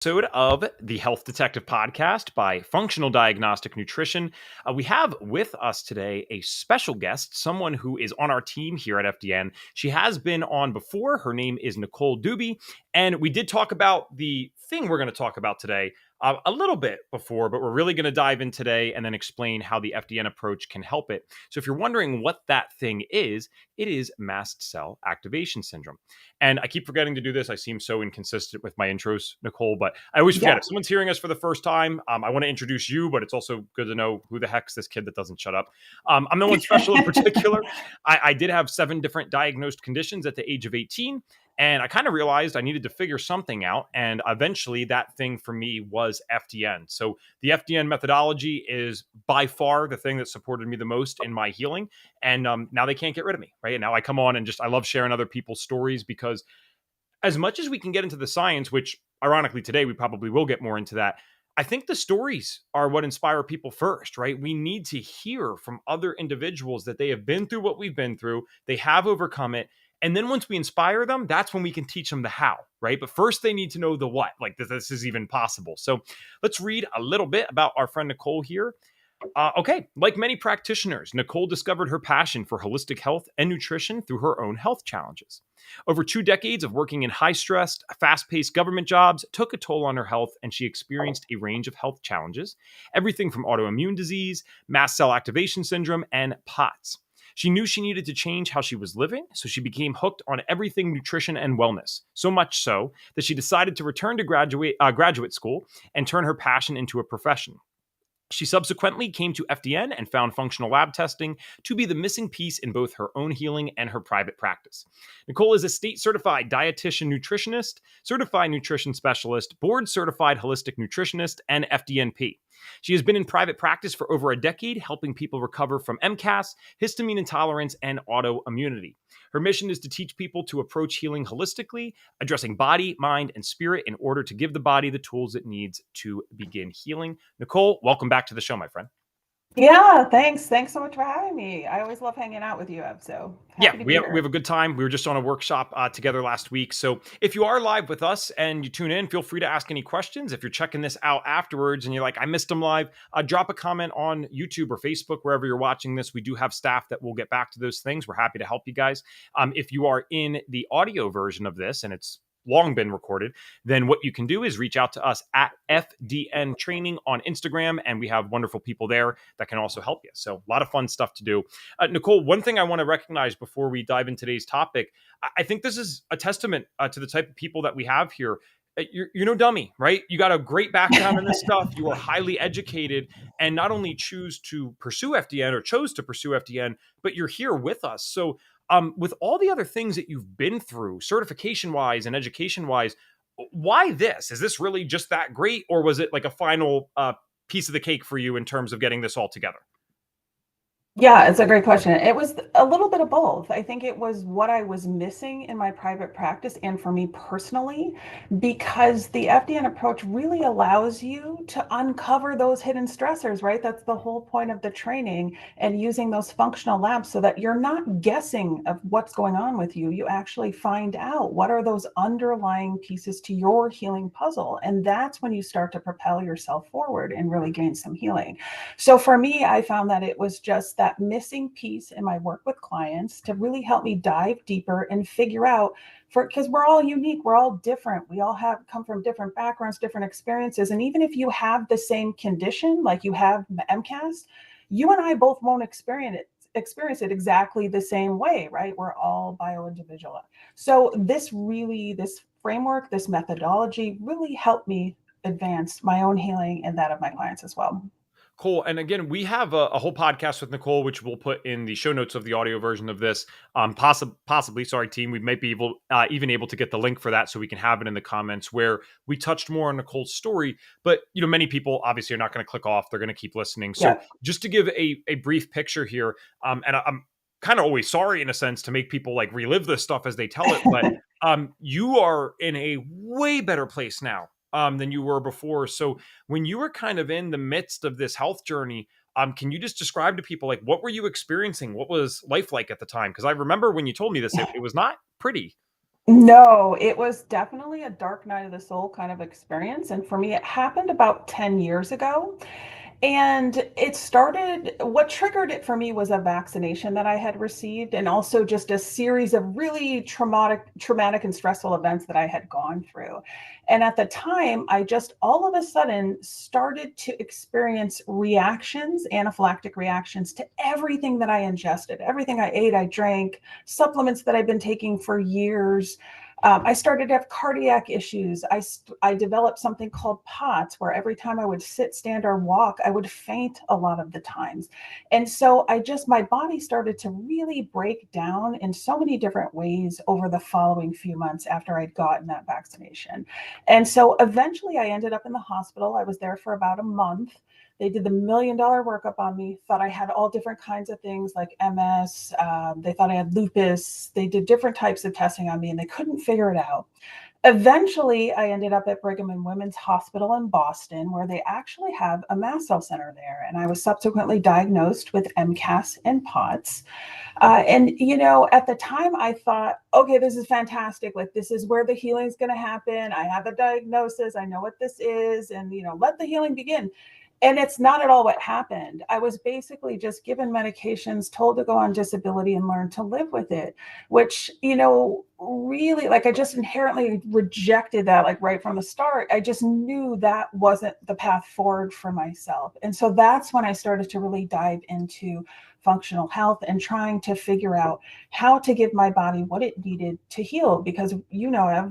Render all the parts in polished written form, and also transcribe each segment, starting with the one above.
Episode of the Health Detective Podcast by Functional Diagnostic Nutrition. We have with us today a special guest, someone who is on our team here at FDN. She has been on before. Her name is Nicole Doobie, and we did talk about the thing we're going to talk about today a little bit before, but we're really going to dive in today and then explain how the FDN approach can help it. So if you're wondering what that thing is, it is mast cell activation syndrome. And I keep forgetting to do this. I seem so inconsistent with my intros, Nicole, but I always forget. If someone's hearing us for the first time, I want to introduce you, but it's also good to know who the heck's this kid that doesn't shut up. I'm no one special in particular. I did have 7 different diagnosed conditions at the age of 18. And I kind of realized I needed to figure something out. And eventually that thing for me was FDN. So the FDN methodology is by far the thing that supported me the most in my healing. And now they can't get rid of me, right? And now I come on and I love sharing other people's stories, because as much as we can get into the science, which ironically today we probably will get more into that, I think the stories are what inspire people first, right? We need to hear from other individuals that they have been through what we've been through, they have overcome it. And then once we inspire them, that's when we can teach them the how, right? But first they need to know the what, like this is even possible. So let's read a little bit about our friend Nicole here. Okay, like many practitioners, Nicole discovered her passion for holistic health and nutrition through her own health challenges. Over 2 decades of working in high-stressed, fast-paced government jobs took a toll on her health, and she experienced a range of health challenges, everything from autoimmune disease, mast cell activation syndrome, and POTS. She knew she needed to change how she was living, so she became hooked on everything nutrition and wellness, so much so that she decided to return to graduate school and turn her passion into a profession. She subsequently came to FDN and found functional lab testing to be the missing piece in both her own healing and her private practice. Nicole is a state-certified dietitian nutritionist, certified nutrition specialist, board-certified holistic nutritionist, and FDNP. She has been in private practice for over a decade, helping people recover from MCAS, histamine intolerance, and autoimmunity. Her mission is to teach people to approach healing holistically, addressing body, mind, and spirit in order to give the body the tools it needs to begin healing. Nicole, welcome back to the show, my friend. Yeah, thanks. Thanks so much for having me. I always love hanging out with you, Eb. So We have a good time. We were just on a workshop together last week. So if you are live with us and you tune in, feel free to ask any questions. If you're checking this out afterwards and you're like, I missed them live, drop a comment on YouTube or Facebook, wherever you're watching this. We do have staff that will get back to those things. We're happy to help you guys. If you are in the audio version of this and it's long been recorded, then what you can do is reach out to us at FDN Training on Instagram, and we have wonderful people there that can also help you. So a lot of fun stuff to do. Nicole, one thing I want to recognize before we dive into today's topic, I think this is a testament to the type of people that we have here. You're no dummy, right? You got a great background in this stuff. You are highly educated, and not only chose to pursue FDN, but you're here with us. So with all the other things that you've been through, certification-wise and education-wise, why this? Is this really just that great, or was it like a final piece of the cake for you in terms of getting this all together? Yeah, it's a great question. It was a little bit of both. I think it was what I was missing in my private practice and for me personally, because the FDN approach really allows you to uncover those hidden stressors, right? That's the whole point of the training, and using those functional labs so that you're not guessing of what's going on with you. You actually find out what are those underlying pieces to your healing puzzle. And that's when you start to propel yourself forward and really gain some healing. So for me, I found that it was just that missing piece in my work with clients to really help me dive deeper and figure out, because we're all unique, we're all different, we all have come from different backgrounds, different experiences. And even if you have the same condition, like you have MCAS, you and I both won't experience it exactly the same way, right? We're all bio-individual. So this framework, this methodology really helped me advance my own healing and that of my clients as well. Cool. And again, we have a whole podcast with Nicole, which we'll put in the show notes of the audio version of this. Possibly, sorry, team, we might be even able to get the link for that so we can have it in the comments, where we touched more on Nicole's story. But many people obviously are not going to click off; they're going to keep listening. So just to give a brief picture here, and I'm kind of always sorry in a sense to make people like relive this stuff as they tell it, but you are in a way better place now than you were before. So when you were kind of in the midst of this health journey, can you just describe to people, like, what were you experiencing? What was life like at the time? Because I remember when you told me this, it was not pretty. No, it was definitely a dark night of the soul kind of experience. And for me, it happened about 10 years ago. And it started, what triggered it for me was a vaccination that I had received, and also just a series of really traumatic and stressful events that I had gone through. And at the time, I just all of a sudden started to experience reactions, anaphylactic reactions to everything that I ingested, everything I ate, I drank, supplements that I've been taking for years. I started to have cardiac issues. I developed something called POTS, where every time I would sit, stand, or walk, I would faint a lot of the times. And so my body started to really break down in so many different ways over the following few months after I'd gotten that vaccination. And so eventually I ended up in the hospital. I was there for about a month. They did the $1 million workup on me, thought I had all different kinds of things like MS. They thought I had lupus. They did different types of testing on me and they couldn't figure it out. Eventually, I ended up at Brigham and Women's Hospital in Boston, where they actually have a mast cell center there. And I was subsequently diagnosed with MCAS and POTS. At the time, I thought, okay, this is fantastic. Like, this is where the healing is going to happen. I have a diagnosis. I know what this is. And, let the healing begin. And it's not at all what happened. I was basically just given medications, told to go on disability and learn to live with it, which, really, like, I just inherently rejected that, like, right from the start. I just knew that wasn't the path forward for myself. And so that's when I started to really dive into functional health and trying to figure out how to give my body what it needed to heal, because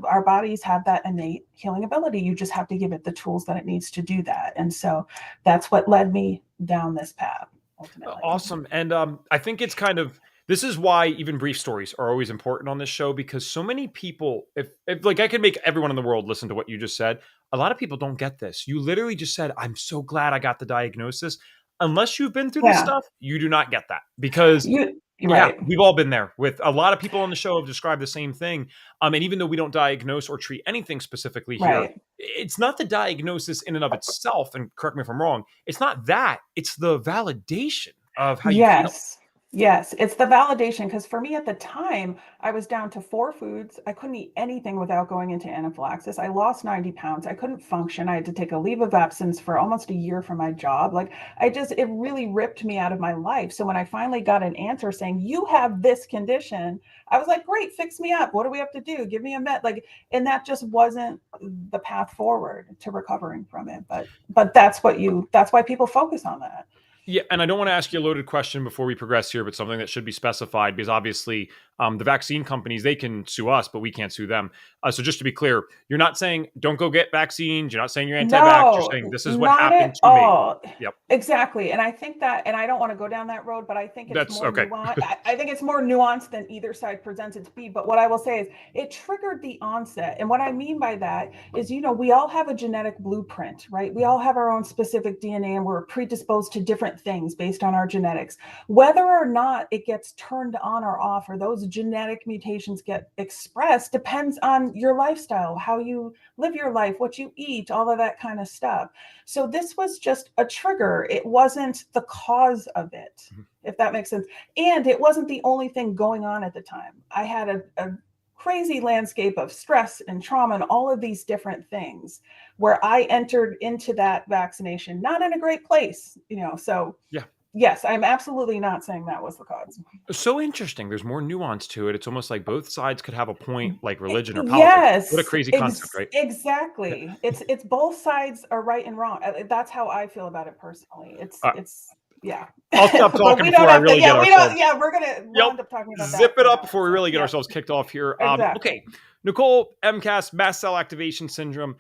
our bodies have that innate healing ability. You just have to give it the tools that it needs to do that. And so that's what led me down this path ultimately. Awesome. And I think it's kind of this is why even brief stories are always important on this show, because so many people, if like I could make everyone in the world listen to what you just said, a lot of people don't get this. You literally just said, I'm so glad I got the diagnosis. Unless you've been through this Yeah, stuff, you do not get that, because you're yeah, right. we've all been there. With a lot of people on the show have described the same thing. And even though we don't diagnose or treat anything specifically here, Right. it's not the diagnosis in and of itself. And correct me if I'm wrong. It's not that. It's the validation of how you feel. Yes. Yes, it's the validation, because for me at the time, I was down to 4 foods. I couldn't eat anything without going into anaphylaxis. I lost 90 pounds. I couldn't function. I had to take a leave of absence for almost a year from my job. Like, it really ripped me out of my life. So when I finally got an answer saying, you have this condition, I was like, great, fix me up. What do we have to do? Give me a med. Like, and that just wasn't the path forward to recovering from it. But that's why people focus on that. Yeah, and I don't want to ask you a loaded question before we progress here, but something that should be specified, because obviously the vaccine companies, they can sue us, but we can't sue them. So just to be clear, you're not saying don't go get vaccines. You're not saying you're anti-vax. You're No, saying this is what not happened at to me. all. Yep, Exactly. And I think that, and I don't want to go down that road, but I think it's that's more okay. nuanced. I think it's more nuanced than either side presents it to be. But what I will say is it triggered the onset. And what I mean by that is, we all have a genetic blueprint, right? We all have our own specific DNA and we're predisposed to different things based on our genetics. Whether or not it gets turned on or off, or those genetic mutations get expressed, depends on your lifestyle, how you live your life, what you eat, all of that kind of stuff. So this was just a trigger. It wasn't the cause of it, Mhm. if that makes sense. And it wasn't the only thing going on at the time. I had a crazy landscape of stress and trauma and all of these different things where I entered into that vaccination, not in a great place. So Yeah. yes, I'm absolutely not saying that was the cause. So interesting. There's more nuance to it. It's almost like both sides could have a point, like religion or politics. What a Yes, crazy concept, right? Yeah. exactly. It's both sides are right and wrong. That's how I feel about it personally. Uh, It's yeah. I'll stop But talking we don't before I have to. really get Yeah, we don't. ourselves. Yeah, we'll Yep. end up talking about Zip that it for an up hour. before we So really get yeah, ourselves kicked off here. Okay, exactly. Nicole, MCAS, mast cell activation syndrome.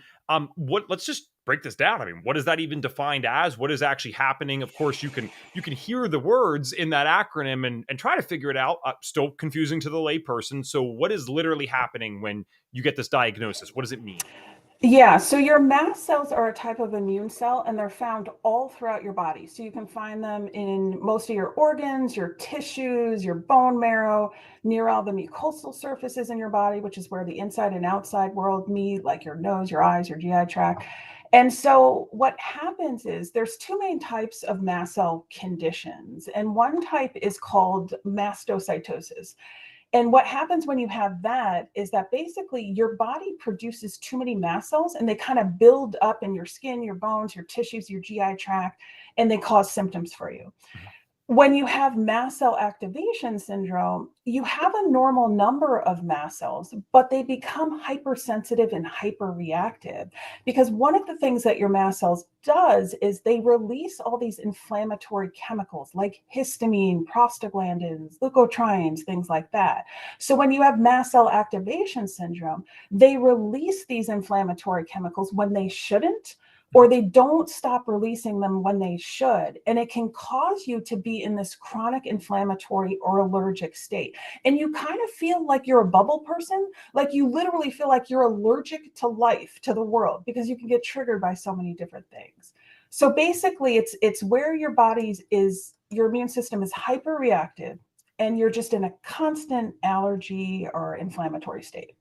What? Let's just break this down. I mean, what is that even defined as? What is actually happening? Of course, you can hear the words in that acronym and try to figure it out. Still confusing to the layperson. So, what is literally happening when you get this diagnosis? What does it mean? Yeah, so your mast cells are a type of immune cell and they're found all throughout your body. So you can find them in most of your organs, your tissues, your bone marrow, near all the mucosal surfaces in your body, which is where the inside and outside world meet, like your nose, your eyes, your GI tract. And so what happens is there's two main types of mast cell conditions, and one type is called mastocytosis. And what happens when you have that is that basically your body produces too many mast cells and they kind of build up in your skin, your bones, your tissues, your GI tract, and they cause symptoms for you. Mhm. When you have mast cell activation syndrome, you have a normal number of mast cells, but they become hypersensitive and hyperreactive because one of the things that your mast cells does is they release all these inflammatory chemicals like histamine, prostaglandins, leukotrienes, things like that. So when you have mast cell activation syndrome, they release these inflammatory chemicals when they shouldn't, or they don't stop releasing them when they should. And it can cause you to be in this chronic inflammatory or allergic state. And you kind of feel like you're a bubble person, like you literally feel like you're allergic to life, to the world, because you can get triggered by so many different things. So basically, it's where your body's is your immune system is hyperreactive and you're just in a constant allergy or inflammatory state.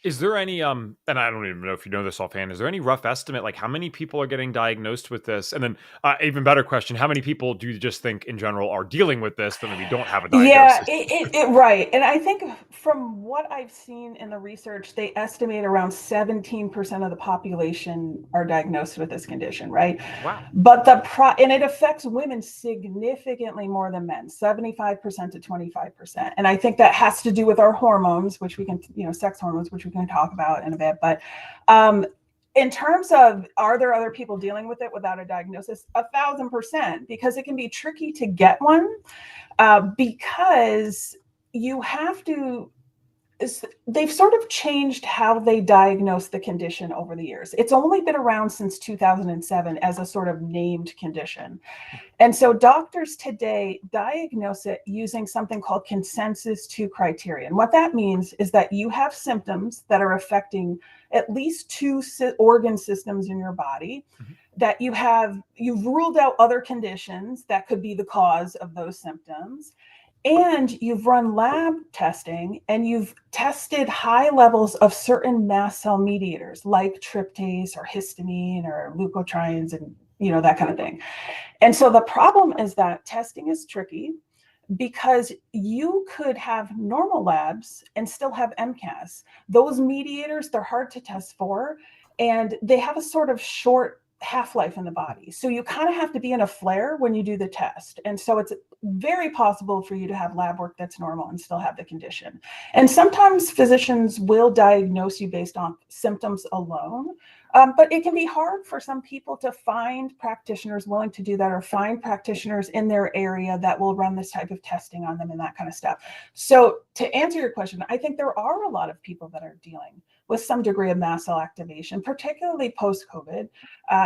Is there any and I don't even know if you know this offhand, is there any rough estimate like how many people are getting diagnosed with this? And then even better question, how many people do you just think in general are dealing with this but maybe don't have a Yeah, diagnosis? it right. And I think from what I've seen in the research, they estimate around 17% of the population are diagnosed with this condition, right? Wow. But and it affects women significantly more than men, 75% to 25%. And I think that has to do with our hormones, which we can, sex hormones, which we can talk about in a bit. But um, in terms of are there other people dealing with it without a diagnosis? 1,000%, because it can be tricky to get one because you have to they've sort of changed how they diagnose the condition over the years. It's only been around since 2007 as a sort of named condition. And so doctors today diagnose it using something called consensus 2 criteria. And what that means is that you have symptoms that are affecting at least two organ systems in your body, Mhm. that you've ruled out other conditions that could be the cause of those symptoms, and you've run lab testing and you've tested high levels of certain mast cell mediators like tryptase or histamine or leukotrienes and that kind of thing. And so the problem is that testing is tricky because you could have normal labs and still have MCAS. Those mediators, they're hard to test for, and they have a sort of short half-life in the body. So you kind of have to be in a flare when you do the test. And so it's very possible for you to have lab work that's normal and still have the condition. And sometimes physicians will diagnose you based on symptoms alone. But it can be hard for some people to find practitioners willing to do that or find practitioners in their area that will run this type of testing on them and that kind of stuff. So to answer your question, I think there are a lot of people that are dealing with some degree of mast cell activation, particularly post-COVID,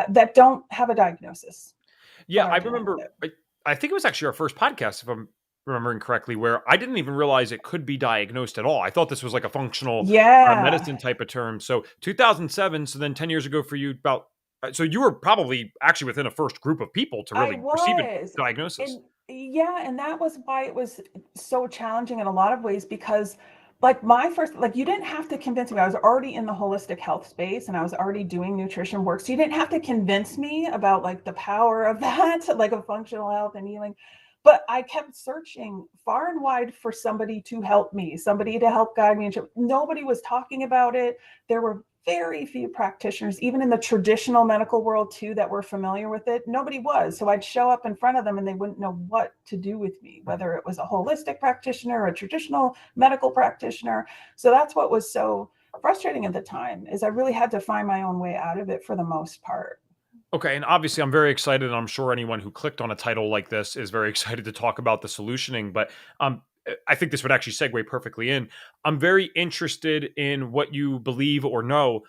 that don't have a diagnosis but Yeah, are I dealing with remember. it. I think it was actually our first podcast, if I'm remembering correctly, where I didn't even realize it could be diagnosed at all. I thought this was like a functional Yeah, medicine type of term. So 2007, so then 10 years ago for you, about so you were probably actually within a first group of people to I really receive a was. diagnosis. And yeah, and that was why it was so challenging in a lot of ways because like my first like you didn't have to convince me. I was already in the holistic health space and I was already doing nutrition work. So you didn't have to convince me about like the power of that, like of functional health and healing. But I kept searching far and wide for somebody to help me, somebody to help guide me. And nobody was talking about it. There were very few practitioners, even in the traditional medical world too, that were familiar with it. Nobody was. So I'd show up in front of them and they wouldn't know what to do with me, Mhm. whether it was a holistic practitioner or a traditional medical practitioner. So that's what was so frustrating at the time is I really had to find my own way out of it for the most part. Okay, and obviously I'm very excited, and I'm sure anyone who clicked on a title like this is very excited to talk about the solutioning, but I think this would actually segue perfectly in. I'm very interested in what you believe or know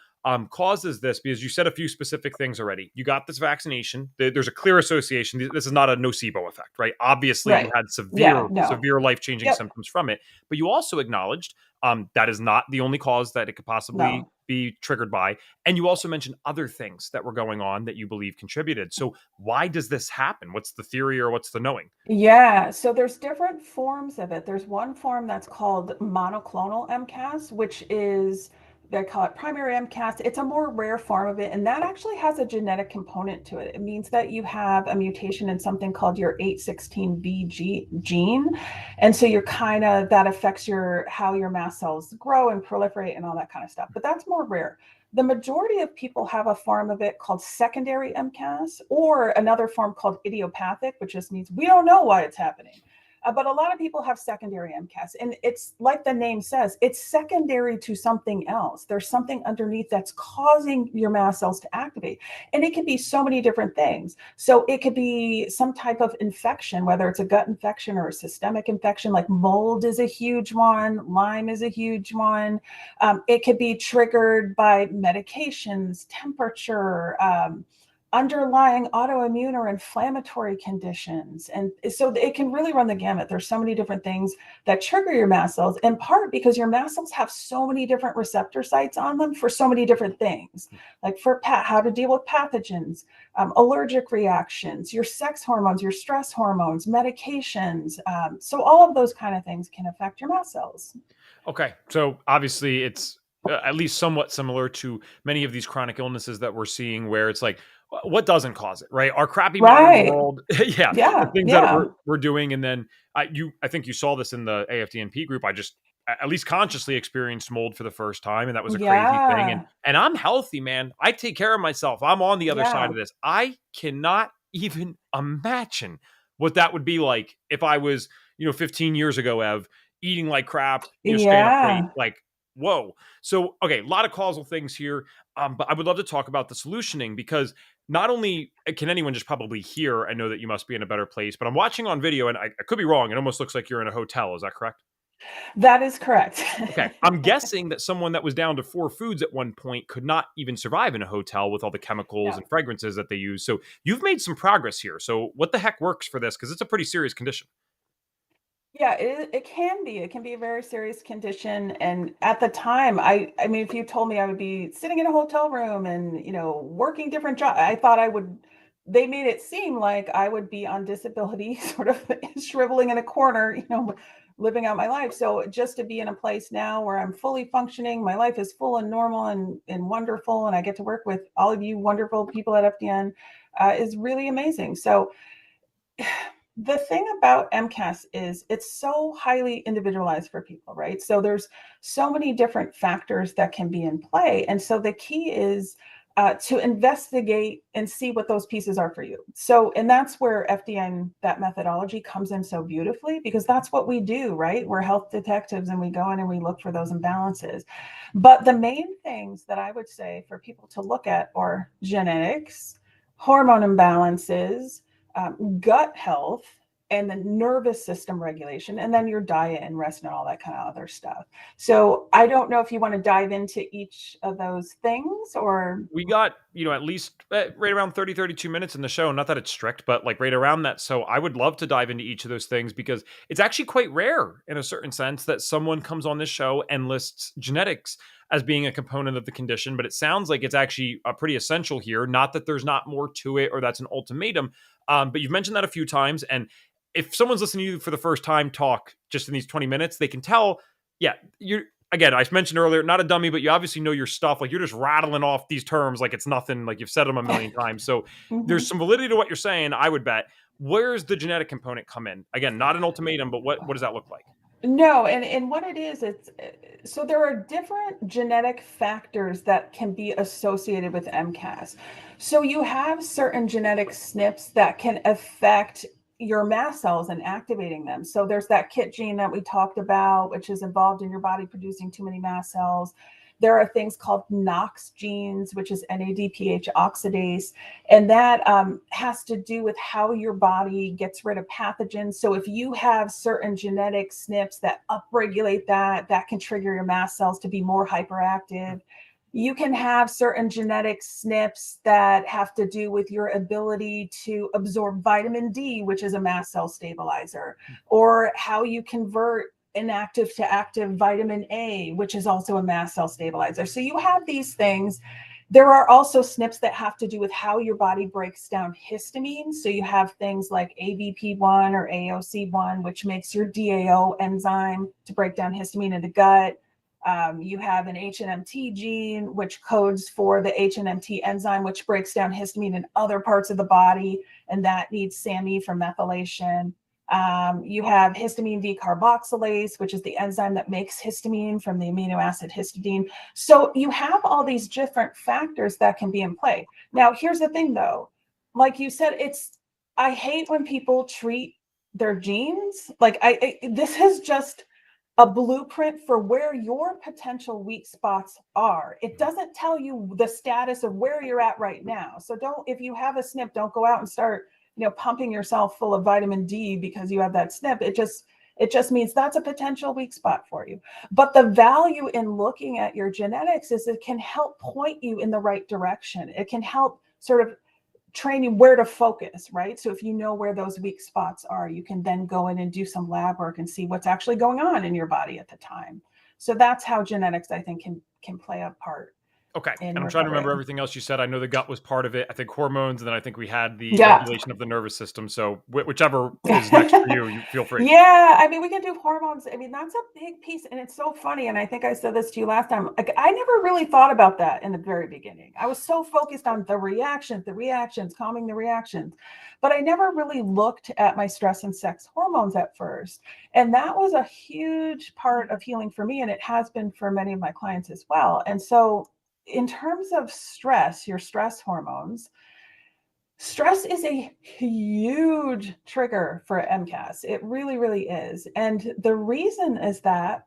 causes this because you said a few specific things already. You got this vaccination. There's a clear association. This is not a nocebo effect, right? Obviously, you Right. had Yeah, no. severe life changing Yep. symptoms from it, but you also acknowledged that is not the only cause that it could possibly No. be triggered by. And you also mentioned other things that were going on that you believe contributed. So why does this happen? What's the theory or what's the knowing? Yeah, so there's different forms of it. There's one form that's called monoclonal MCAS, which is they call it primary MCAS. It's a more rare form of it, and that actually has a genetic component to it. It means that you have a mutation in something called your 816V gene, and so you're kind of that affects your how your mast cells grow and proliferate and all that kind of stuff. But that's more rare. The majority of people have a form of it called secondary MCAS, or another form called idiopathic, which just means we don't know why it's happening. But a lot of people have secondary MCAS, and it's like the name says, it's secondary to something else. There's something underneath that's causing your mast cells to activate. And it can be so many different things. So it could be some type of infection, whether it's a gut infection or a systemic infection, like mold is a huge one, Lyme is a huge one. It could be triggered by medications, temperature, underlying autoimmune or inflammatory conditions. And so it can really run the gamut. There's so many different things that trigger your mast cells, in part because your mast cells have so many different receptor sites on them for so many different things, like for how to deal with pathogens, allergic reactions, your sex hormones, your stress hormones, medications. So all of those kind of things can affect your mast cells. Okay. So obviously it's at least somewhat similar to many of these chronic illnesses that we're seeing where it's like, what doesn't cause it, right? Our crappy modern Right. world, yeah, the Yeah. things that Yeah. we're doing, and then I think you saw this in the AFDNP group. I just at least consciously experienced mold for the first time, and that was a crazy thing. And Yeah. I'm healthy, man. I take care of myself. I'm on the other side Yeah. of this. I cannot even imagine what that would be like if I was, 15 years ago, Ev, eating like crap, staying up late, Yeah. like, whoa. So, okay, a lot of causal things here, but I would love to talk about the solutioning because not only can anyone just probably hear and know that you must be in a better place, but I'm watching on video and I could be wrong. It almost looks like you're in a hotel. Is that correct? That is correct. Okay. I'm guessing that someone that was down to 4 foods at one point could not even survive in a hotel with all the chemicals Yeah. and fragrances that they use. So you've made some progress here. So what the heck works for this? Because it's a pretty serious condition. Yeah, it can be. It can be a very serious condition. And at the time, I mean, if you told me I would be sitting in a hotel room and, working different jobs, I thought I would, they made it seem like I would be on disability, sort of shriveling in a corner, living out my life. So just to be in a place now where I'm fully functioning, my life is full and normal and wonderful, and I get to work with all of you wonderful people at FDN is really amazing. So the thing about MCAS is it's so highly individualized for people, right? So there's so many different factors that can be in play. And so the key is to investigate and see what those pieces are for you. So, and that's where FDN, that methodology comes in so beautifully because that's what we do, right? We're health detectives and we go in and we look for those imbalances. But the main things that I would say for people to look at are genetics, hormone imbalances, gut health, and the nervous system regulation, and then your diet and rest and all that kind of other stuff. So I don't know if you want to dive into each of those things or. We got, at least right around 30, 32 minutes in the show. Not that it's strict, but like right around that. So I would love to dive into each of those things because it's actually quite rare in a certain sense that someone comes on this show and lists genetics as being a component of the condition. But it sounds like it's actually pretty essential here. Not that there's not more to it or that's an ultimatum. But you've mentioned that a few times. And if someone's listening to you for the first time talk just in these 20 minutes, they can tell, yeah, you're, again, I mentioned earlier, not a dummy, but you obviously know your stuff. Like you're just rattling off these terms like it's nothing, like you've said them a million times. So there's Mhm. some validity to what you're saying, I would bet. Where's the genetic component come in? Again, not an ultimatum, but what does that look like? No, and what it is, it's so there are different genetic factors that can be associated with MCAS. So you have certain genetic SNPs that can affect your mast cells and activating them. So there's that KIT gene that we talked about, which is involved in your body producing too many mast cells. There are things called NOx genes, which is NADPH oxidase, and that has to do with how your body gets rid of pathogens. So if you have certain genetic SNPs that upregulate that, that can trigger your mast cells to be more hyperactive. You can have certain genetic SNPs that have to do with your ability to absorb vitamin D, which is a mast cell stabilizer, or how you convert inactive to active vitamin A, which is also a mast cell stabilizer. So you have these things. There are also SNPs that have to do with how your body breaks down histamine. So you have things like ABP1 or AOC1, which makes your DAO enzyme to break down histamine in the gut. You have an HNMT gene, which codes for the HNMT enzyme, which breaks down histamine in other parts of the body, and that needs SAMe for methylation. You have histamine decarboxylase, which is the enzyme that makes histamine from the amino acid histidine. So you have all these different factors that can be in play. Now, here's the thing, though. Like you said, I hate when people treat their genes like this is just a blueprint for where your potential weak spots are. It doesn't tell you the status of where you're at right now. So if you have a SNP, don't go out and start, pumping yourself full of vitamin D because you have that SNP. It just means that's a potential weak spot for you. But the value in looking at your genetics is it can help point you in the right direction. It can help sort of train you where to focus, right? So if you know where those weak spots are, you can then go in and do some lab work and see what's actually going on in your body at the time. So that's how genetics, I think, can play a part Okay. in And I'm trying to remember recovery. everything else you said. I know the gut was part of it. I think hormones, and then I think we had the Yeah. regulation of the nervous system. So whichever is next for you, you feel free. Yeah, I mean, we can do hormones. I mean, that's a big piece, and it's so funny. And I think I said this to you last time. Like, I never really thought about that in the very beginning. I was so focused on the reactions, calming the reactions, but I never really looked at my stress and sex hormones at first. And that was a huge part of healing for me, and it has been for many of my clients as well. And so, in terms of stress, your stress hormones, stress is a huge trigger for MCAS. It really, really is. And the reason is that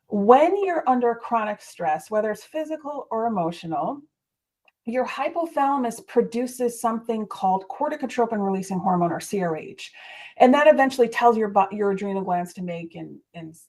when you're under chronic stress, whether it's physical or emotional, your hypothalamus produces something called corticotropin releasing hormone, or CRH. And that eventually tells your adrenal glands to make and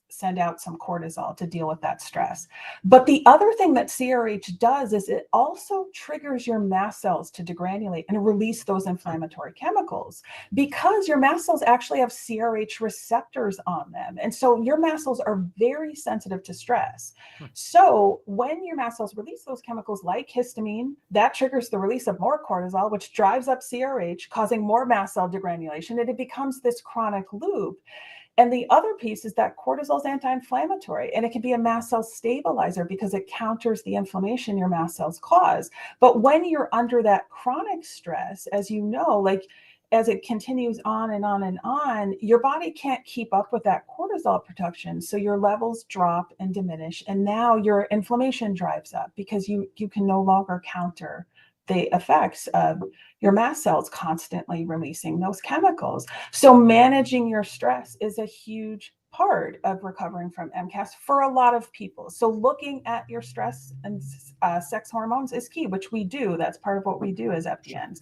send out some cortisol to deal with that stress. But the other thing that CRH does is it also triggers your mast cells to degranulate and release those inflammatory chemicals, because your mast cells actually have CRH receptors on them. And so your mast cells are very sensitive to stress. Hmm. So when your mast cells release those chemicals like histamine, that triggers the release of more cortisol, which drives up CRH, causing more mast cell degranulation, and it becomes this chronic loop. And the other piece is that cortisol is anti-inflammatory, and it can be a mast cell stabilizer because it counters the inflammation your mast cells cause. But when you're under that chronic stress, as you know, like as it continues on and on and on, your body can't keep up with that cortisol production. So your levels drop and diminish. And now your inflammation drives up because you can no longer counter the effects of your mast cells constantly releasing those chemicals. So managing your stress is a huge part of recovering from MCAS for a lot of people. So looking at your stress and sex hormones is key, which we do. That's part of what we do as FDNs.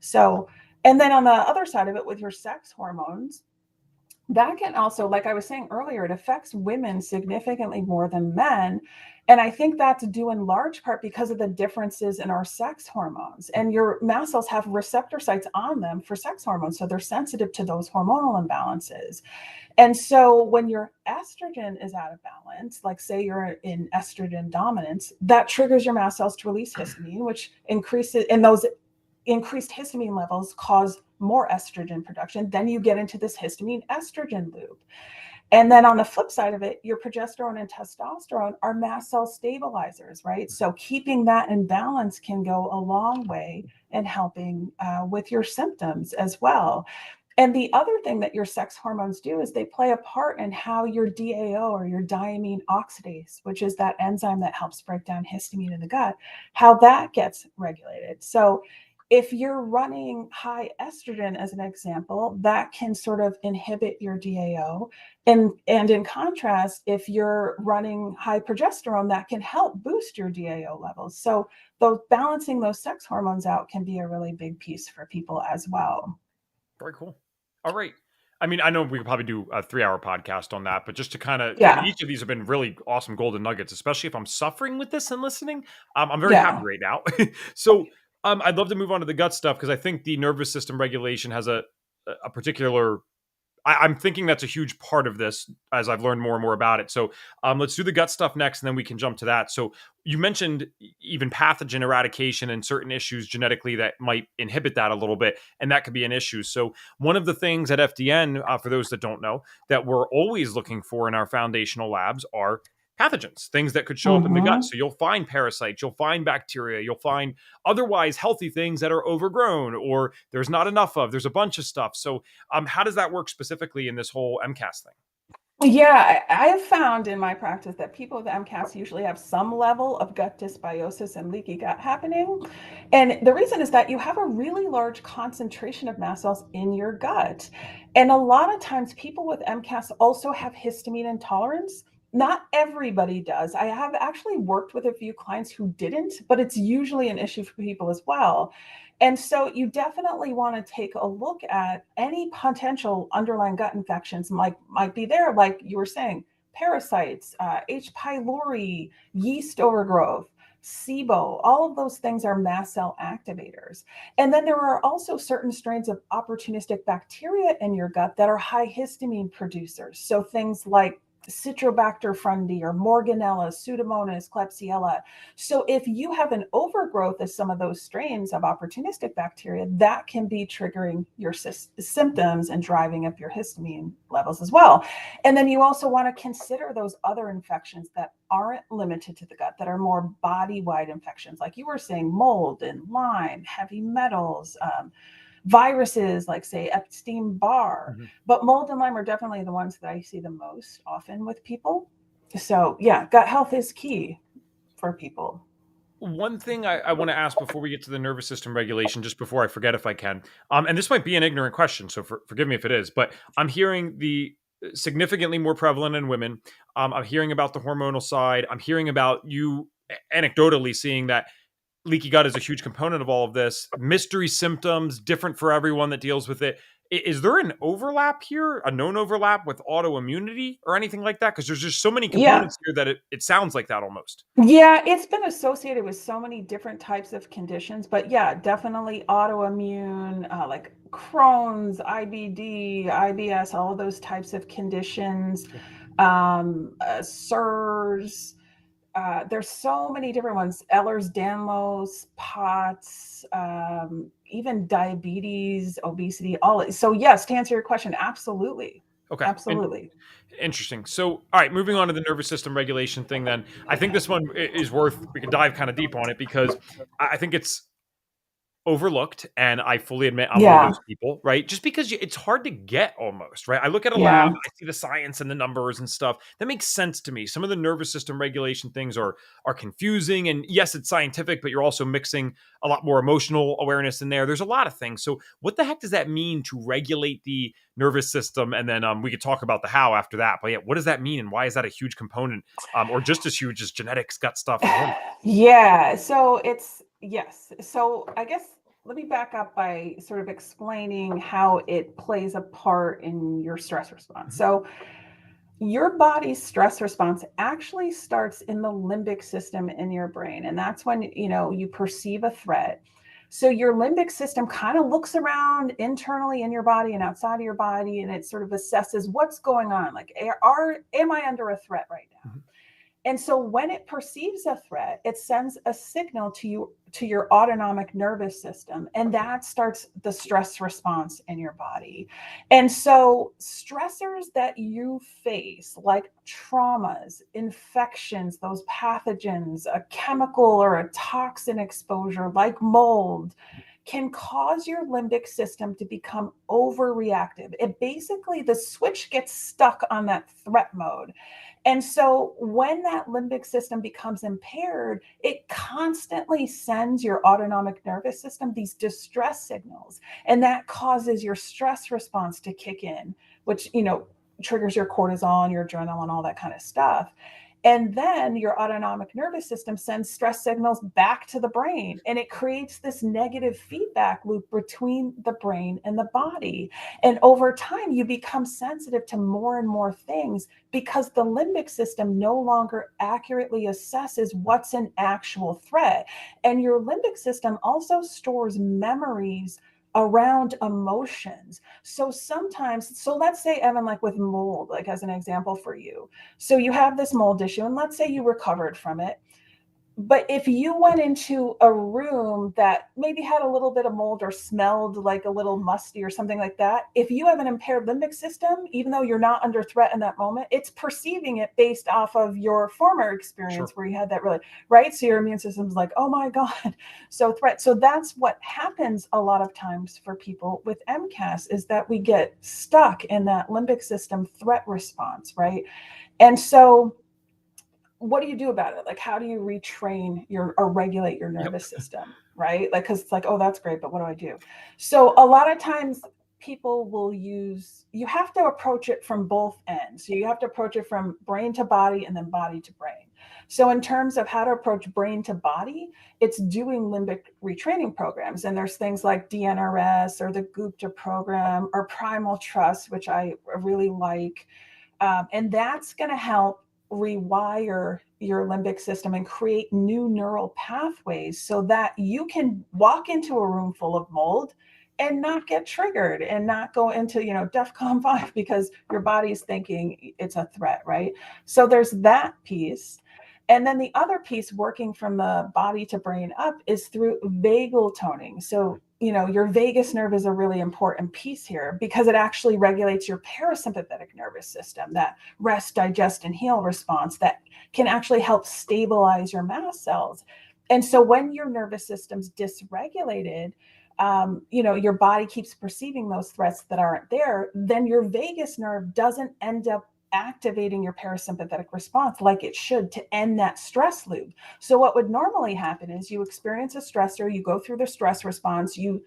So, and then on the other side of it, with your sex hormones, that can also, like I was saying earlier, it affects women significantly more than men. And I think that's due in large part because of the differences in our sex hormones. And your mast cells have receptor sites on them for sex hormones. So they're sensitive to those hormonal imbalances. And so when your estrogen is out of balance, like say you're in estrogen dominance, that triggers your mast cells to release histamine, which increases, and those increased histamine levels cause more estrogen production. Then you get into this histamine estrogen loop. And then on the flip side of it, your progesterone and testosterone are mast cell stabilizers, right? So keeping that in balance can go a long way in helping with your symptoms as well. And the other thing that your sex hormones do is they play a part in how your DAO, or your diamine oxidase, which is that enzyme that helps break down histamine in the gut, how that gets regulated. So if you're running high estrogen, as an example, that can sort of inhibit your DAO. And in contrast, if you're running high progesterone, that can help boost your DAO levels. So balancing those sex hormones out can be a really big piece for people as well. Very cool. All right. I mean, I know we could probably do a 3-hour podcast on that, but just to kind of, and Yeah. each of these have been really awesome golden nuggets, especially if I'm suffering with this and listening. I'm very happy Yeah. right now. So I'd love to move on to the gut stuff because I think the nervous system regulation has a particular I'm thinking that's a huge part of this as I've learned more and more about it. So let's do the gut stuff next, and then we can jump to that. So you mentioned even pathogen eradication and certain issues genetically that might inhibit that a little bit, and that could be an issue. So one of the things at FDN, for those that don't know, that we're always looking for in our foundational labs are pathogens, things that could show up in the gut. Mm-hmm. So you'll find parasites, you'll find bacteria, you'll find otherwise healthy things that are overgrown or there's not enough of. There's a bunch of stuff. So how does that work specifically in this whole MCAS thing? Yeah, I have found in my practice that people with MCAS usually have some level of gut dysbiosis and leaky gut happening. And the reason is that you have a really large concentration of mast cells in your gut. And a lot of times people with MCAS also have histamine intolerance. Not everybody does. I have actually worked with a few clients who didn't, but it's usually an issue for people as well. And so you definitely want to take a look at any potential underlying gut infections might be there, like you were saying, parasites, H. pylori, yeast overgrowth, SIBO, all of those things are mast cell activators. And then there are also certain strains of opportunistic bacteria in your gut that are high histamine producers. So things like Citrobacter frundi or Morganella, Pseudomonas, Klebsiella. So if you have an overgrowth of some of those strains of opportunistic bacteria, that can be triggering your symptoms and driving up your histamine levels as well. And then you also want to consider those other infections that aren't limited to the gut, that are more body-wide infections, like you were saying, mold and Lyme, heavy metals, viruses like, say, Epstein-Barr. Mhm. But mold and Lyme are definitely the ones that I see the most often with people. So yeah, gut health is key for people. One thing I want to ask before we get to the nervous system regulation, just before I forget if I can, and this might be an ignorant question, so forgive me if it is, but I'm hearing the significantly more prevalent in women. I'm hearing about the hormonal side. I'm hearing about you anecdotally seeing that leaky gut is a huge component of all of this. Mystery symptoms, different for everyone that deals with it. Is there an overlap here, a known overlap with autoimmunity or anything like that? Because there's just so many Yeah. components here that it sounds like that almost. Yeah, it's been associated with so many different types of conditions, but yeah, definitely autoimmune, like Crohn's, IBD, IBS, all of those types of conditions, SIRS. There's so many different ones. Ehlers-Danlos, POTS, even diabetes, obesity, all. So yes, to answer your question, absolutely, Okay. And absolutely. interesting. So, all right, moving on to the nervous system regulation thing, then I think this one is worth, we could dive kind of deep on it because I think it's overlooked, and I fully admit I'm one of Yeah, those people, right? Just because it's hard to get almost, right? I look at a lab, yeah. I see the science and the numbers and stuff. That makes sense to me. Some of the nervous system regulation things are confusing, and yes, it's scientific, but you're also mixing a lot more emotional awareness in there. There's a lot of things. So, what the heck does that mean to regulate the nervous system? And then we could talk about the how after that. But yeah, what does that mean, and why is that a huge component, or just as huge as genetics, gut stuff, and hormones? Yeah, so it's yes. So I guess let me back up by sort of explaining how it plays a part in your stress response. Mhm. So your body's stress response actually starts in the limbic system in your brain, and that's when you perceive a threat. So your limbic system kind of looks around internally in your body and outside of your body, and it sort of assesses what's going on. Like, am I under a threat right now? Mhm. And so when it perceives a threat, it sends a signal to your autonomic nervous system, and that starts the stress response in your body. And so stressors that you face, like traumas, infections, those pathogens, a chemical or a toxin exposure like mold, can cause your limbic system to become overreactive. It basically, the switch gets stuck on that threat mode. And so when that limbic system becomes impaired, it constantly sends your autonomic nervous system these distress signals. And that causes your stress response to kick in, which, triggers your cortisol and your adrenaline, all that kind of stuff. And then your autonomic nervous system sends stress signals back to the brain. And it creates this negative feedback loop between the brain and the body. And over time, you become sensitive to more and more things because the limbic system no longer accurately assesses what's an actual threat. And your limbic system also stores memories around emotions. So sometimes, so let's say, Evan, like with mold, like as an example for you. So you have this mold issue, and let's say you recovered from it. But if you went into a room that maybe had a little bit of mold or smelled like a little musty or something like that, if you have an impaired limbic system, even though you're not under threat in that moment, it's perceiving it based off of your former Sure. experience where you had that really, right? So your immune system's like, oh my God, so threat. So that's what happens a lot of times for people with MCAS is that we get stuck in that limbic system threat response, right? And so what do you do about it? Like, how do you retrain your or regulate your Yep. nervous system? Right. Like, cause it's like, oh, that's great. But what do I do? So a lot of times people will use, you have to approach it from both ends. So you have to approach it from brain to body and then body to brain. So in terms of how to approach brain to body, it's doing limbic retraining programs. And there's things like DNRS or the Gupta program or Primal Trust, which I really like. And that's going to help rewire your limbic system and create new neural pathways so that you can walk into a room full of mold and not get triggered and not go into, DEFCON 5 because your body's thinking it's a threat, right? So there's that piece. And then the other piece working from the body to brain up is through vagal toning. So, your vagus nerve is a really important piece here because it actually regulates your parasympathetic nervous system, that rest, digest, and heal response that can actually help stabilize your mast cells. And so when your nervous system's dysregulated, your body keeps perceiving those threats that aren't there, then your vagus nerve doesn't end up activating your parasympathetic response like it should to end that stress loop. So what would normally happen is you experience a stressor, you go through the stress response, the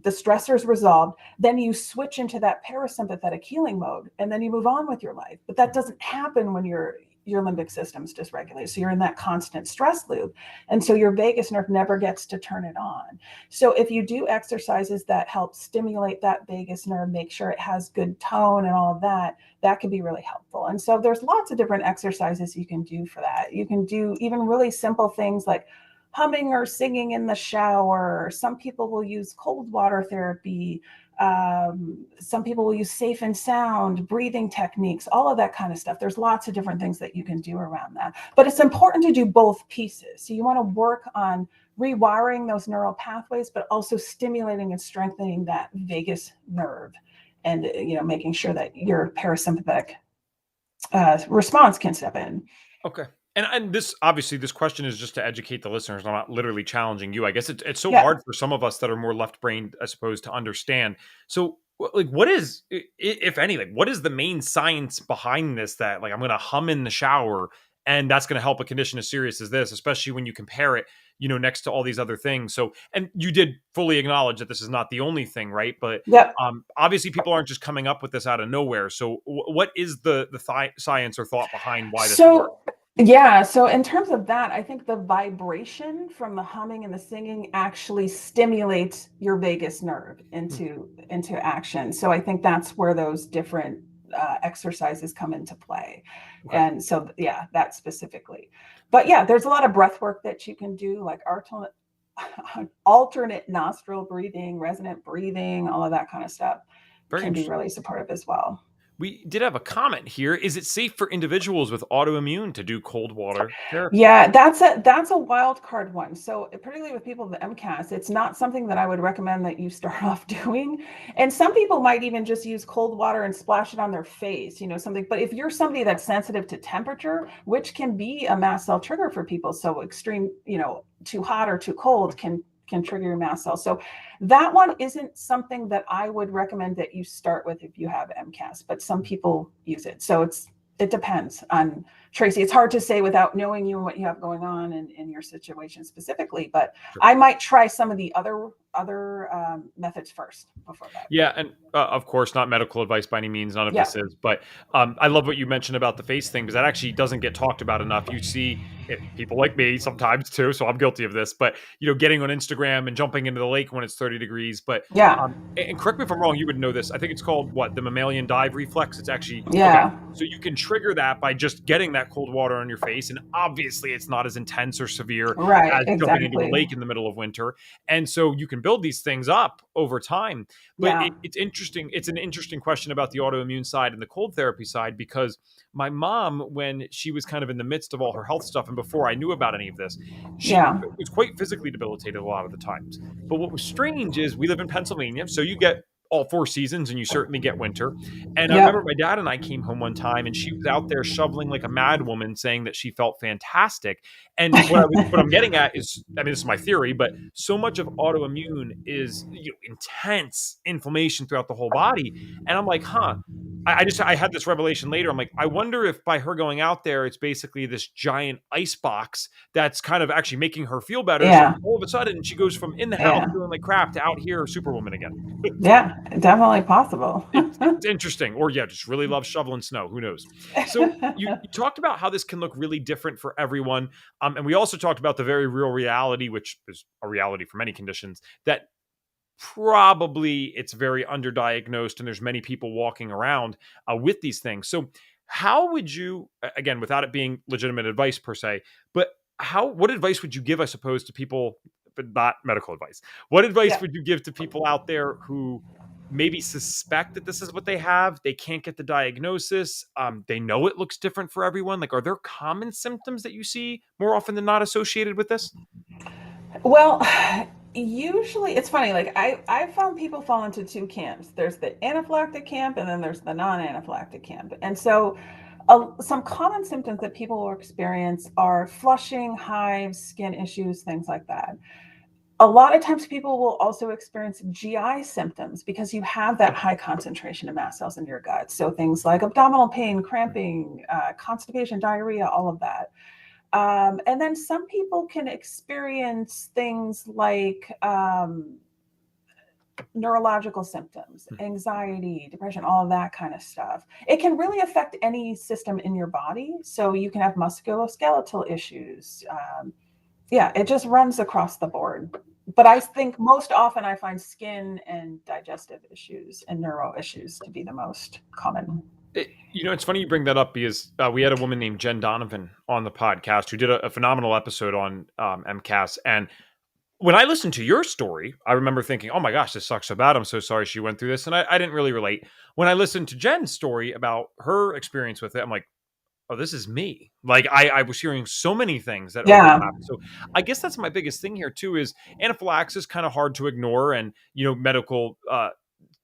stressor is resolved, then you switch into that parasympathetic healing mode and then you move on with your life. But that doesn't happen when your limbic system's dysregulated. So you're in that constant stress loop. And so your vagus nerve never gets to turn it on. So if you do exercises that help stimulate that vagus nerve, make sure it has good tone and all of that, that can be really helpful. And so there's lots of different exercises you can do for that. You can do even really simple things like humming or singing in the shower. Some people will use cold water therapy. Some people will use safe and sound breathing techniques, all of that kind of stuff. There's lots of different things that you can do around that. But it's important to do both pieces. So you want to work on rewiring those neural pathways, but also stimulating and strengthening that vagus nerve and making sure that your parasympathetic response can step in. Okay. And this obviously this question is just to educate the listeners. I'm not literally challenging you. I guess it's so Yeah. hard for some of us that are more left brained, I suppose, to understand. So like what is if any, like what is the main science behind this that like I'm gonna hum in the shower and that's gonna help a condition as serious as this, especially when you compare it, next to all these other things. So and you did fully acknowledge that this is not the only thing, right? But Yep. obviously people aren't just coming up with this out of nowhere. So what is the science or thought behind why this would work? So, yeah, so in terms of that, I think the vibration from the humming and the singing actually stimulates your vagus nerve Hmm. into action. So I think that's where those different exercises come into play. Okay. And so, yeah, that specifically. But yeah, there's a lot of breath work that you can do, like alternate nostril breathing, resonant breathing, all of that kind of stuff Very can be interesting. really supportive as well. We did have a comment here. Is it safe for individuals with autoimmune to do cold water therapy? Yeah, that's a wild card one. So particularly with people with MCAS, it's not something that I would recommend that you start off doing. And some people might even just use cold water and splash it on their face, something. But if you're somebody that's sensitive to temperature, which can be a mast cell trigger for people, so extreme, too hot or too cold can trigger your mast cell. So that one isn't something that I would recommend that you start with if you have MCAS, but some people use it. So it depends on Tracy. It's hard to say without knowing you and what you have going on in your situation specifically, but Sure. I might try some of the other methods first before that. Yeah, and of course, not medical advice by any means. None of Yeah. this is, but I love what you mentioned about the face thing because that actually doesn't get talked about enough. You see people like me sometimes too, so I'm guilty of this. But getting on Instagram and jumping into the lake when it's 30 degrees. But Yeah. and correct me if I'm wrong. You would know this. I think it's called what the mammalian dive reflex. It's actually okay. Yeah. So you can trigger that by just getting that cold water on your face. And obviously, it's not as intense or severe Right, as jumping into a exactly. lake in the middle of winter. And so you can build these things up over time. But Yeah. it's interesting. It's an interesting question about the autoimmune side and the cold therapy side, because my mom, when she was kind of in the midst of all her health stuff and before I knew about any of this, she Yeah. was quite physically debilitated a lot of the times. But what was strange is we live in Pennsylvania, so you get all four seasons and you certainly get winter. And I remember Yep. my dad and I came home one time and she was out there shoveling like a mad woman, saying that she felt fantastic. And what I'm getting at is, I mean, this is my theory, but so much of autoimmune is, intense inflammation throughout the whole body. And I'm like, huh. I had this revelation later. I'm like, I wonder if by her going out there, it's basically this giant ice box that's kind of actually making her feel better. So Yeah. all of a sudden, she goes from in the house Yeah. feeling like crap to out here Superwoman again. Yeah. Definitely possible. It's interesting. Or yeah, just really love shoveling snow. Who knows? So you talked about how this can look really different for everyone. And we also talked about the very real reality, which is a reality for many conditions, that probably it's very underdiagnosed and there's many people walking around with these things. So how would you, again, without it being legitimate advice per se, but what advice would you give, I suppose, to people, but not medical advice? What advice Yeah. would you give to people out there who maybe suspect that this is what they have? They can't get the diagnosis. They know it looks different for everyone. Like, are there common symptoms that you see more often than not associated with this? Well, usually it's funny. Like I found people fall into two camps. There's the anaphylactic camp, and then there's the non-anaphylactic camp. And so, some common symptoms that people will experience are flushing, hives, skin issues, things like that. A lot of times, people will also experience GI symptoms because you have that high concentration of mast cells in your gut. So things like abdominal pain, cramping, constipation, diarrhea, all of that. And then some people can experience things like neurological symptoms, anxiety, depression, all of that kind of stuff. It can really affect any system in your body. So you can have musculoskeletal issues. Yeah, it just runs across the board. But I think most often I find skin and digestive issues and neuro issues to be the most common. It's funny you bring that up because we had a woman named Jen Donovan on the podcast who did a phenomenal episode on MCAS. And when I listened to your story, I remember thinking, oh my gosh, this sucks so bad. I'm so sorry she went through this. And I didn't really relate. When I listened to Jen's story about her experience with it, I'm like, oh, this is me. Like I was hearing so many things that Yeah. overlap. So I guess that's my biggest thing here too is anaphylaxis kind of hard to ignore. And, medical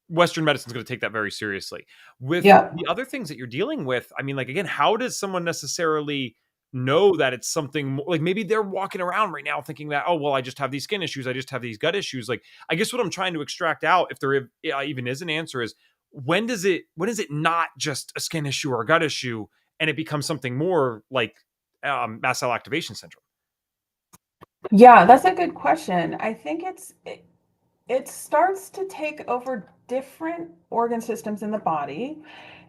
Western medicine is going to take that very seriously. With Yeah. the other things that you're dealing with, I mean, like, again, how does someone necessarily know that it's something like maybe they're walking around right now thinking that, oh, well, I just have these skin issues. I just have these gut issues. Like, I guess what I'm trying to extract out, if there even is an answer, is when is it not just a skin issue or a gut issue and it becomes something more like mast cell activation syndrome? Yeah, that's a good question. I think it starts to take over different organ systems in the body.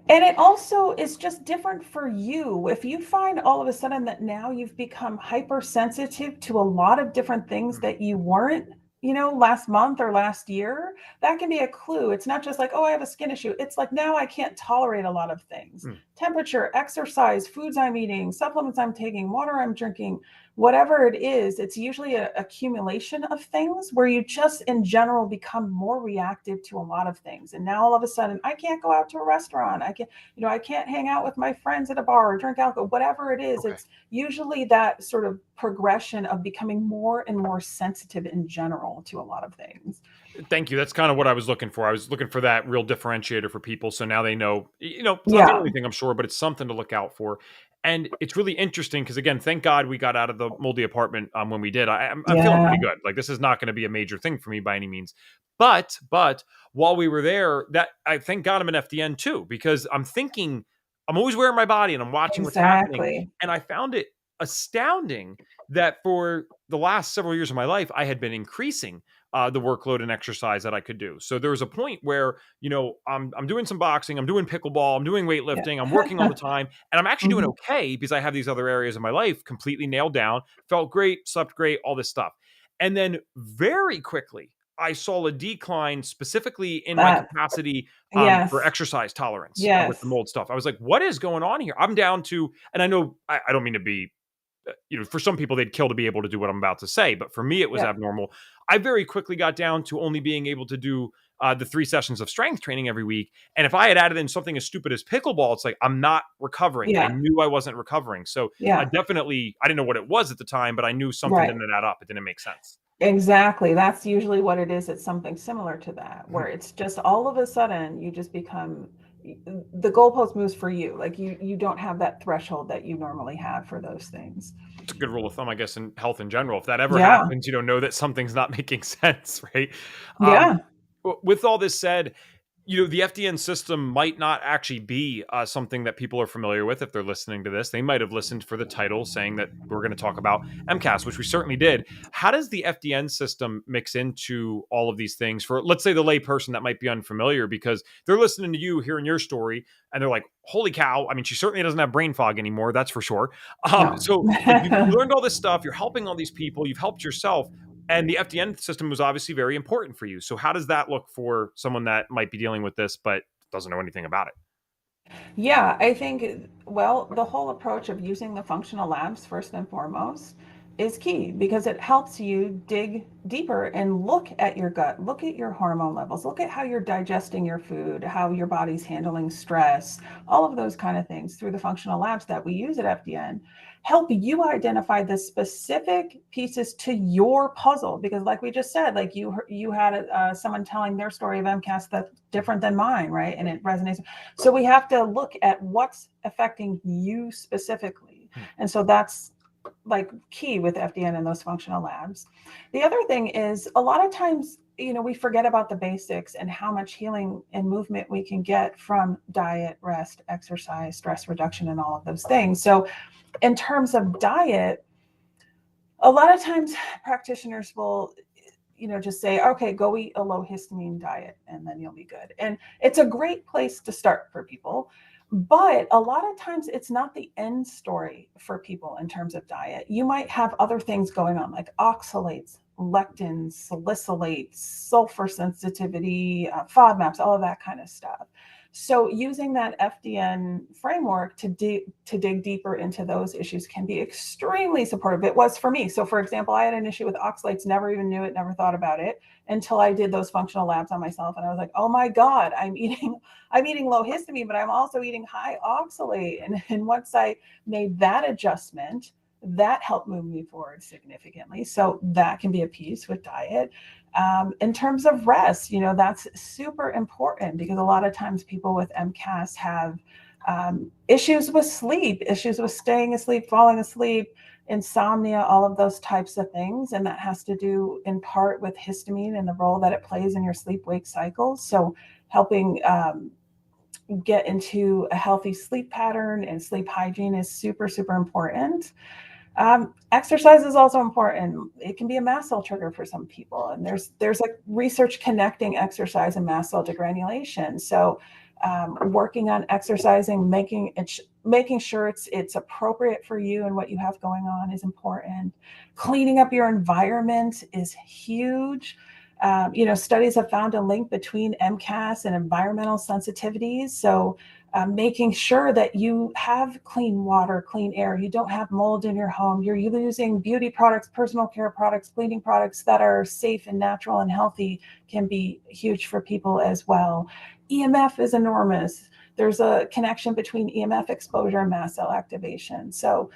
And it also is just different for you. If you find all of a sudden that now you've become hypersensitive to a lot of different things that you weren't, last month or last year, that can be a clue. It's not just like, oh, I have a skin issue. It's like now I can't tolerate a lot of things. Mm. Temperature, exercise, foods I'm eating, supplements I'm taking, water I'm drinking, whatever it is, it's usually an accumulation of things where you just in general become more reactive to a lot of things. And now all of a sudden, I can't go out to a restaurant. I can't hang out with my friends at a bar or drink alcohol, whatever it is. Okay. It's usually that sort of progression of becoming more and more sensitive in general to a lot of things. Thank you. That's kind of what I was looking for. I was looking for that real differentiator for people. So now they know, it's not the Yeah. only thing I'm sure, but it's something to look out for. And it's really interesting because, again, thank God we got out of the moldy apartment when we did. I'm feeling Yeah. pretty good. Like, this is not going to be a major thing for me by any means. But while we were there, that I thank God I'm an FDN too, because I'm thinking I'm always wearing my body and I'm watching what's happening. Exactly. And I found it astounding that for the last several years of my life, I had been increasing the workload and exercise that I could do. So there was a point where, I'm doing some boxing, I'm doing pickleball, I'm doing Yeah. weightlifting, I'm working all the time, and I'm actually doing Mhm. okay because I have these other areas of my life completely nailed down, felt great, slept great, all this stuff. And then very quickly, I saw a decline specifically in my That, capacity for yes, exercise tolerance with the yes, mold stuff. I was like, what is going on here? I'm down to, and I know I don't mean to be, for some people they'd kill to be able to do what I'm about to say, but for me it was yeah, abnormal. I very quickly got down to only being able to do the 3 sessions of strength training every week. And if I had added in something as stupid as pickleball, it's like I'm not recovering. I yeah, knew I wasn't recovering. So yeah, definitely, I didn't know what it was at the time, but I knew something right. didn't add up. It didn't make sense. Exactly. That's usually what it is. It's something similar to that, where Mhm. it's just all of a sudden you just become the goalpost moves for you. Like you don't have that threshold that you normally have for those things. It's a good rule of thumb, I guess, in health in general. If that ever Yeah. happens, know that something's not making sense, right? Um, Yeah. with all this said, the FDN system might not actually be something that people are familiar with if they're listening to this. They might have listened for the title saying that we're going to talk about MCAS, which we certainly did. How does the FDN system mix into all of these things for, let's say, the lay person that might be unfamiliar because they're listening to you, hearing your story, and they're like, holy cow. I mean, she certainly doesn't have brain fog anymore. That's for sure. No. So, like, you learned all this stuff. You're helping all these people. You've helped yourself. And the FDN system was obviously very important for you. So how does that look for someone that might be dealing with this but doesn't know anything about it? Yeah, I think, well, the whole approach of using the functional labs first and foremost is key because it helps you dig deeper and look at your gut, look at your hormone levels, look at how you're digesting your food, how your body's handling stress, all of those kind of things through the functional labs that we use at FDN help you identify the specific pieces to your puzzle because like we just said, like you had someone telling their story of MCAS that's different than mine, right? And it resonates, so we have to look at what's affecting you specifically. Hmm. And so that's like key with FDN and those functional labs. The other thing is a lot of times, we forget about the basics and how much healing and movement we can get from diet, rest, exercise, stress reduction, and all of those things. So, in terms of diet, a lot of times practitioners will just say, okay, go eat a low histamine diet and then you'll be good. And it's a great place to start for people. But a lot of times it's not the end story for people in terms of diet. You might have other things going on like oxalates, lectins, salicylates, sulfur sensitivity, FODMAPs, all of that kind of stuff. So using that FDN framework to dig deeper into those issues can be extremely supportive. It was for me. So for example, I had an issue with oxalates, never even knew it, never thought about it until I did those functional labs on myself. And I was like, oh my God, I'm eating low histamine, but I'm also eating high oxalate. And once I made that adjustment, that helped move me forward significantly. So that can be a piece with diet. In terms of rest, that's super important because a lot of times people with MCAS have issues with sleep, issues with staying asleep, falling asleep, insomnia, all of those types of things. And that has to do in part with histamine and the role that it plays in your sleep wake cycles. So helping get into a healthy sleep pattern and sleep hygiene is super, super important. Exercise is also important. It can be a mast cell trigger for some people, and there's like research connecting exercise and mast cell degranulation. So, working on exercising, making sure it's appropriate for you and what you have going on is important. Cleaning up your environment is huge. Studies have found a link between MCAS and environmental sensitivities. So, making sure that you have clean water, clean air, you don't have mold in your home, you're using beauty products, personal care products, cleaning products that are safe and natural and healthy can be huge for people as well. EMF is enormous. There's a connection between EMF exposure and mast cell activation. So,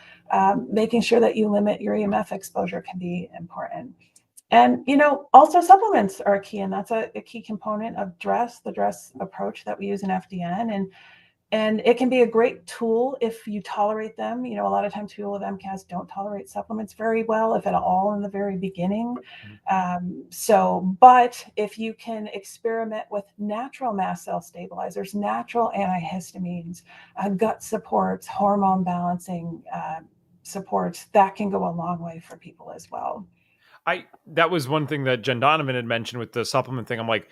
making sure that you limit your EMF exposure can be important. And, also supplements are key, and that's a key component of the dress approach that we use in FDN. And it can be a great tool if you tolerate them. A lot of times people with MCAS don't tolerate supplements very well, if at all, in the very beginning. But if you can experiment with natural mast cell stabilizers, natural antihistamines, gut supports, hormone balancing supports, that can go a long way for people as well. I That was one thing that Jen Donovan had mentioned with the supplement thing. I'm like,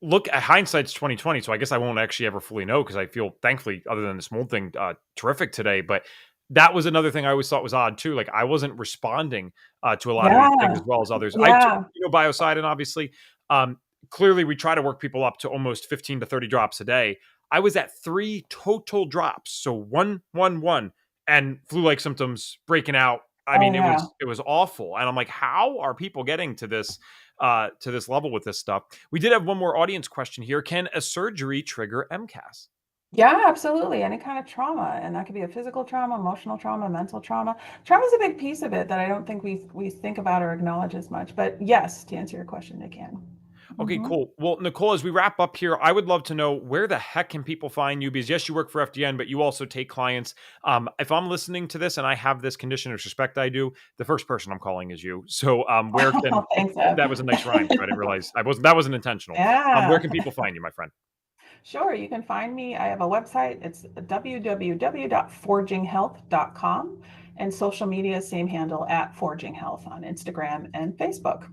look at hindsight's 2020, so I guess I won't actually ever fully know because I feel thankfully, other than this mold thing, terrific today. But that was another thing I always thought was odd too. Like I wasn't responding to a lot of these things Yeah. as well as others. I took, Yeah. biocidin, obviously. Um, Clearly, we try to work people up to almost 15 to 30 drops a day. I was at 3 total drops, so one, and flu-like symptoms breaking out. I Oh, mean, yeah. it was awful, and I'm like, how are people getting to this level with this stuff? We did have one more audience question here. Can a surgery trigger MCAS? Yeah, absolutely. Any kind of trauma, and that could be a physical trauma, emotional trauma, mental trauma. Trauma is a big piece of it that I don't think we think about or acknowledge as much. But yes, to answer your question, it can. Okay, Mhm. cool. Well, Nicole, as we wrap up here, I would love to know where the heck can people find you? Because yes, you work for FDN, but you also take clients. If I'm listening to this and I have this condition or suspect I do, the first person I'm calling is you. So, where can Thanks, Ev. that was a nice rhyme too. I didn't realize that wasn't intentional. Where Yeah. can people find you, my friend? Sure, you can find me. I have a website. It's www.forginghealth.com, and social media, same handle at Forging Health on Instagram and Facebook.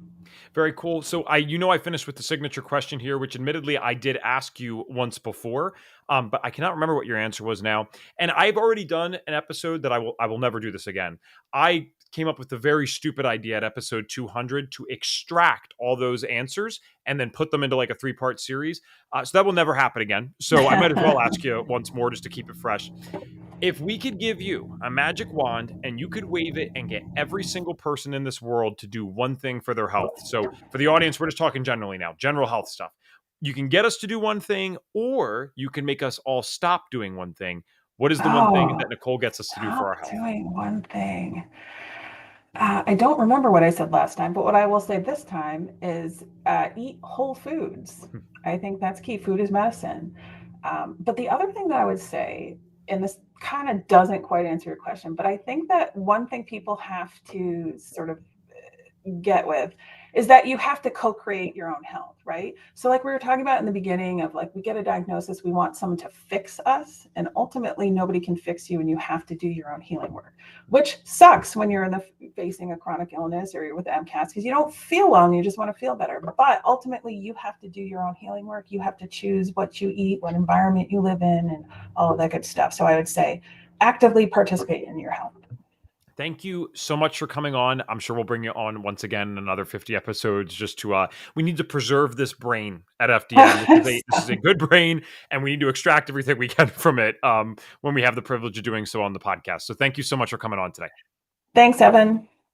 Very cool. So I finished with the signature question here, which admittedly I did ask you once before, but I cannot remember what your answer was now. And I've already done an episode that I will never do this again. I came up with a very stupid idea at episode 200 to extract all those answers and then put them into like a 3-part series. So that will never happen again. So I might as well ask you once more just to keep it fresh. If we could give you a magic wand and you could wave it and get every single person in this world to do one thing for their health. So for the audience, we're just talking generally now, general health stuff. You can get us to do one thing, or you can make us all stop doing one thing. What is the one thing Oh, that Nicole gets us to do for our stop health? doing one thing. I don't remember what I said last time, but what I will say this time is eat whole foods. I think that's key. Food is medicine. But the other thing that I would say, and this kind of doesn't quite answer your question, but I think that one thing people have to sort of get with is that you have to co-create your own health, right? So like we were talking about in the beginning of like we get a diagnosis, we want someone to fix us, and ultimately nobody can fix you and you have to do your own healing work, which sucks when you're in the facing a chronic illness or you're with MCAS because you don't feel well and you just want to feel better. But ultimately you have to do your own healing work. You have to choose what you eat, what environment you live in, and all of that good stuff. So I would say actively participate in your health. Thank you so much for coming on. I'm sure we'll bring you on once again in another 50 episodes just to we need to preserve this brain at FDN. This is a good brain and we need to extract everything we can from it when we have the privilege of doing so on the podcast. So thank you so much for coming on today. Thanks, Evan.